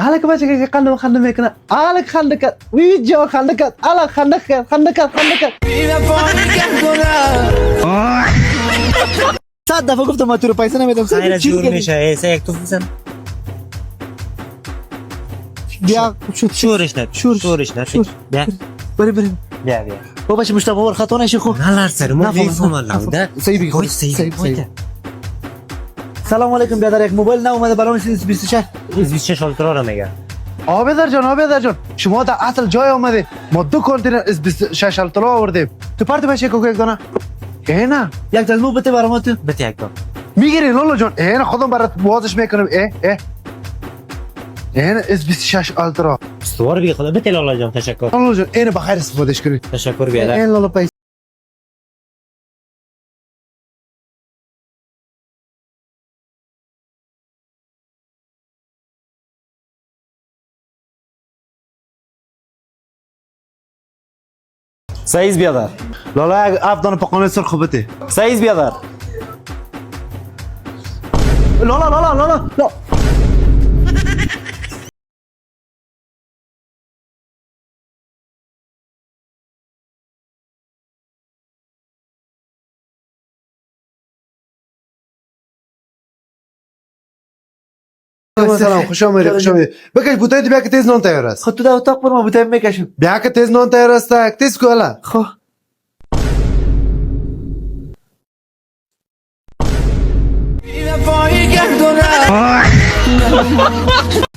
آلك باش خلنا خلنا ميكنا آلك خلنا ويجوا خلنا آلك خلنا صد دفعه گفتم ما تو رو پیسه نمیدم خیلی جور میشه ایسا یک تو بزن بیا شورش ند شورش ند بیا بریم بیا بابا چه مشتاق ور خطا نشه خو نلر سر ما بیفهم الله ده صحیح بگو صحیح سلام علیکم بیادر یک موبایل نه اومده برام 26 26 الترا رو میگه آبدر جان شما در اصل جای آمده ما 2 کانتینر 26 الترا آوردیم تو پارتی باشه کوک یک دانه اینا یک دلمو بده برام تو بده یک دو میگیری لولو جان اینا خودم برات بازش میکنم اینا 26 الترا استوار بی خدا بده لالا جان تشکر لولو جان اینا بخیر استفادهش کنید تشکر بیادر این لولو پیس سعیز بیادر لالا یک افدان پاکانه سر خوبته سعیز بیادر لالا سلام خوش آمدید بکش بوتای بیا که تیز نان تیار است خود تو در اتاق برو ما بوتای میکشم بیا که تیز نان تیار است تیز کو الا خب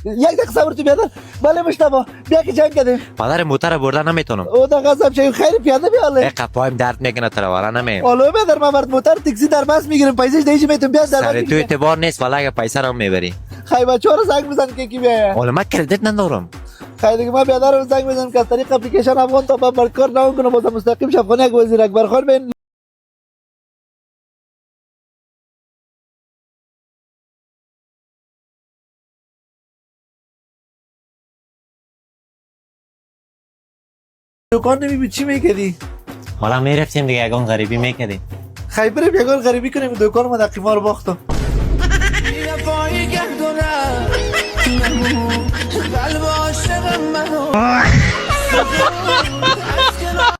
یک دقیقه صبر تو بیادر بله مشتبه بیا که جنگ کردیم پدر موتر برده نمیتونم او دا قسم شاید خیلی پیاده بیاله یک پایم درد میکنه ترواره نمیم حالا بیادر ما برد موتر تکسی در بس میگیرم پیسش دیجی میتون بیاد در سر تو اعتبار نیست ولی اگه پیسه رو میبری خیلی بچه ها رو زنگ بزن که کی بیایه حالا من کردیت ندارم خیلی دیگه ما بیادر رو زنگ بزنم که از طریق اپلیکیشن افغان تا با برکار نمون کنم بازم مستقیم شفقانه یک وزیر اکبر خان بین دکان نمیبی چی میکردی؟ حالا میرفتیم دیگه یگان غریبی میکردیم خیلی بریم یکان غریبی کنیم دکان ما در قیمار باختم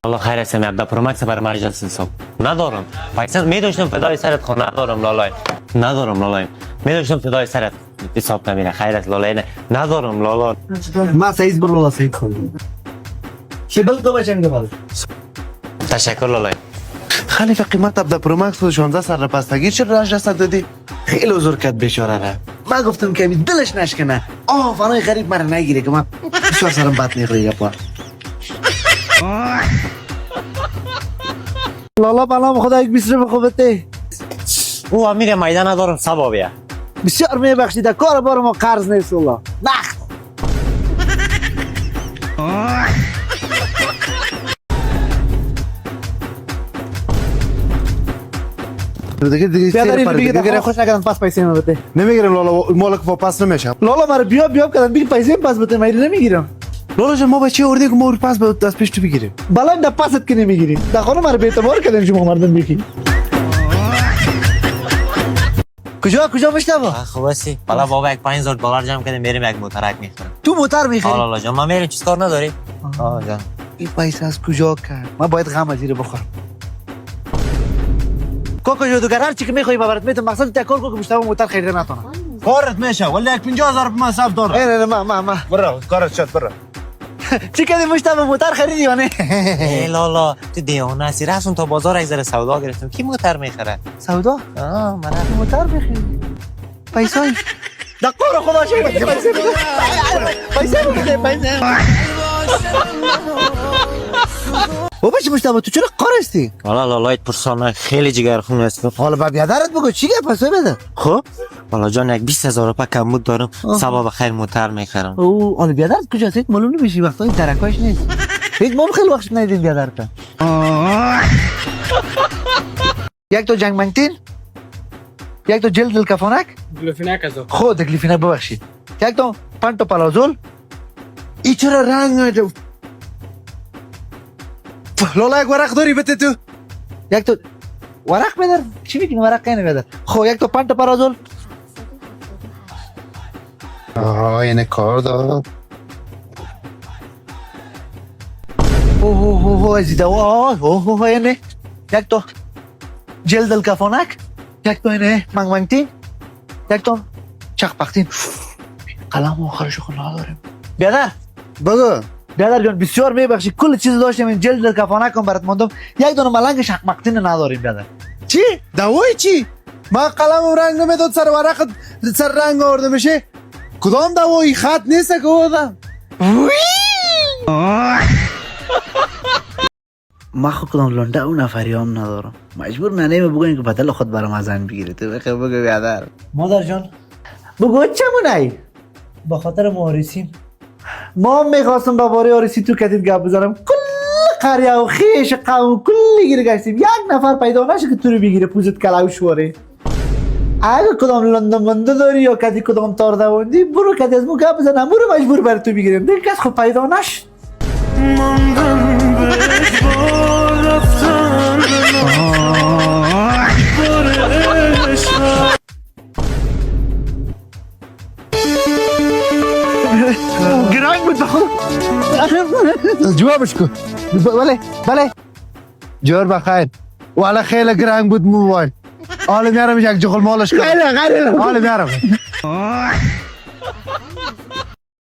الله خیر است عبد پرومکس بر مرجس حساب ندارم پیسه میداشتم فدای سرت خود ندارم لالای میداشتم فدای سرت حساب نمیره خیر است لالای ندارم لالا ما سعیز برو سعید کنیم شبل تو بچنگ بال تشکر لالای خیلی قیمت عبد پرومکس 16 سر پستگی چه راج رسد دادی خیلی حضور کرد بیچاره را ما گفتم که دلش نشکنه فنای غریب مرا نگیره که من بسیار سرم بد میخوری گپا لالا بلام خدا یک 20 رو خوبته او امیر میدان ندارم سبا بیا بسیار میبخشید کار بار ما قرض نیست والله بخت دیگه خوش نکردن پس پیسه ما بده نمیگیرم لالا مالک واپس نمیشم لالا مرا بیا کردن بگی پیسه پس بده من نمیگیرم لالا جان ما بچه اردی که ما پس به دست پیش تو بگیریم بالا این پست که نمیگیریم در خانه مرا به اعتبار کردن شما مردم بگی کجا مشتبه خوب هستی حالا بابا یک 5000 دلار جمع کنیم بریم یک موترک میخریم تو موتر میخری لالا جان ما میریم چیز کار نداری جان این پیسه از کجا کرد من باید غم زیر بخورم کوکو جادوگر هر چی که میخوای برات میتونم مقصد تکار کو که مشتبه موتر خریده نتونه کارت میشه ولی یک 50000 ما حساب دارم نه ما برو کارت شد برو چی کردی مشتبه موتر خریدی یا نه ای لالا تو دیوانه هستی رفتم تا بازار یک ذره سودا گرفتم کی موتر میخره سودا من موتر بخری پیسه دقیقا خدا شکر پیسه بابا چی مشتبه تو چرا قار هستی؟ حالا لالایت پرسانه خیلی جگرخون هست حالا با بیادرت بگو چی گه پسوی بده خب حالا جان یک 20000 روپیه کمبود دارم سبا بخیر موتر میخرم او حالا بیادرت کجاست؟ هیچ معلوم نمیشی وقتا این ترکاش نیست هیچ ما خیلی وقت ندیدیم بیادرت یک تو جنگ منتین یک تو جلد الکفانک گلوفینک ازو خود گلیفینک ببخشید یک تو پانتو پالازول ای چرا رنگ لالا یک ورق داری بده تو یک تو ورق بدر چی میگین ورق اینه بدر خب یک تو پانتو پالازول اینه کار داد. اوه ازیده اوه اینه یک تو جلد الکفانک، یک تو اینه منگمنگتین، یک تو چخپختین. قلم آخرش خود نداریم. بیادر بگو بیادر جان بسیار میبخشی، کل چیز داشتیم این جلد الکفانک هم برات ماندم، یک دونه ملنگ شخمقتین نداریم بیادر. چی؟ دوای چی؟ من قلم رنگ نمیداد سر ورق سر رنگ آورده میشه. کدام دوایی خط نیست که آدم. ما خود کدام لنده اون نفری هم ندارم، مجبور ننه بگویم که بدل خود برام ازن بگیره. تو بخیر بگو بیادر. مادر جان بگو چمونی؟ با خاطر مواریسیم ما میخواستم با باری آریسی تو کتید گپ بزنم، کل قریه و خیش قوم کلی گیره گشتیم، یک نفر پیدا نشه که تو رو بگیره پوزت کلاو شواره. اگه کدام لنده منده داری یا کدی کدام تار دواندی برو کدی از مو گپ بزنم، برو مجبور بر تو بگیریم، دیگه کس خود پیدا نشد. گرانگ بود بخور جوابش کن. بله جور بخیر. والا خیلی گرنگ بود موبایل. حالا میارم یک جغل مالش کنم. حالا میارم.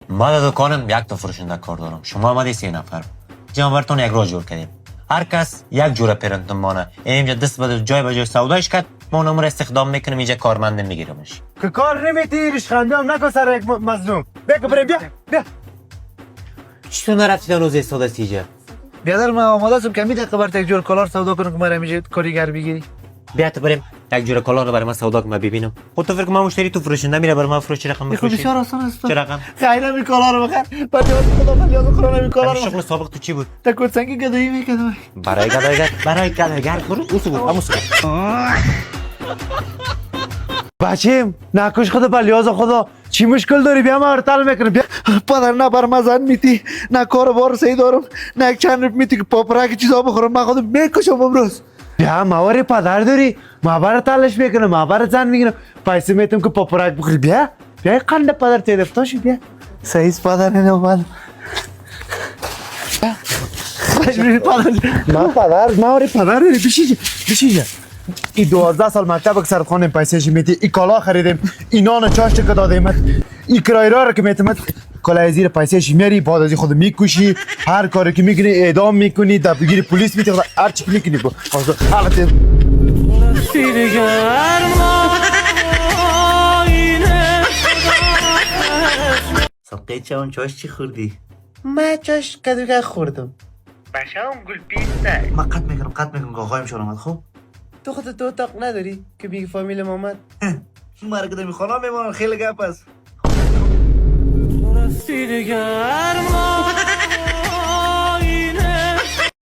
ما در دکانم یک تا فروشنده کار دارم، شما آمدی 3 نفر، جانورتون یک را جور کردیم، هر کس یک جور پرنتون مانه اینجا دست به جای به جای سودایش کرد، ما اونم رو استخدام میکنیم، اینجا کارمنده میگیرمش. که کار نمیتی ریشخنده هم نکن سر یک مظلوم. بگو بریم بیا. چطور نرفتی در روز استاده سیجه؟ بیادر من آماده هستم که میده قبرت یک جور کلار سودا کنم که مرا میشه کاریگر بگیری. بیا تو بریم یک جور کلاه رو برای من سودا کنم ببینم. خود تو فکر من مشتری تو فروشنده میره برای من فروش رقم میفروشی؟ بسیار آسان است. چه رقم؟ خیلی می کلار رو بخر. بعد خدا من یاد خدا می کلار رو. شغل سابق تو چی بود؟ تا کوچنگی گدایی میکردم. برای گدایگر برو اوسو. بچیم نکش خدا بلیاز خدا. چی مشکل داری بیا ما ارتال میکنم. بیا پدر نه بر مزن میتی نه کار بار سهی دارم نه یک چند میتی که پاپرک چیزا بخورم، من خودم میکشم امروز. بیا مواری پدر داری ما بر تالش میکنم، ما بر زن میگیرم، پیسه میتونم که پاپرک بخوری. بیا قند پدر تدفتاشی. بیا صحیح پدر نه اومد. ما پدر مواری پدر داری بشیجه. ای 12 سال مکتب سر خانم پیسهش میتی، ای کالا خریدیم، ای نان چاشت که دادیم، ای کرایه را که میتم کلاه زیر پیسهش میاری، بعد از خود میکشی، هر کاری که میکنی اعدام میکنی، در بگیری پلیس میتی، هر چی میکنی با حالت ساقه چون چاش چی خوردی؟ ما چاش کدوگه خوردم. بشام گل پیسته. من قط میکنم که آقایم شد آمد. خب تو خودت تو اتاق نداری که بیگ فامیل مامد؟ مرا که در میخوانم میمانم خیلی گپ است.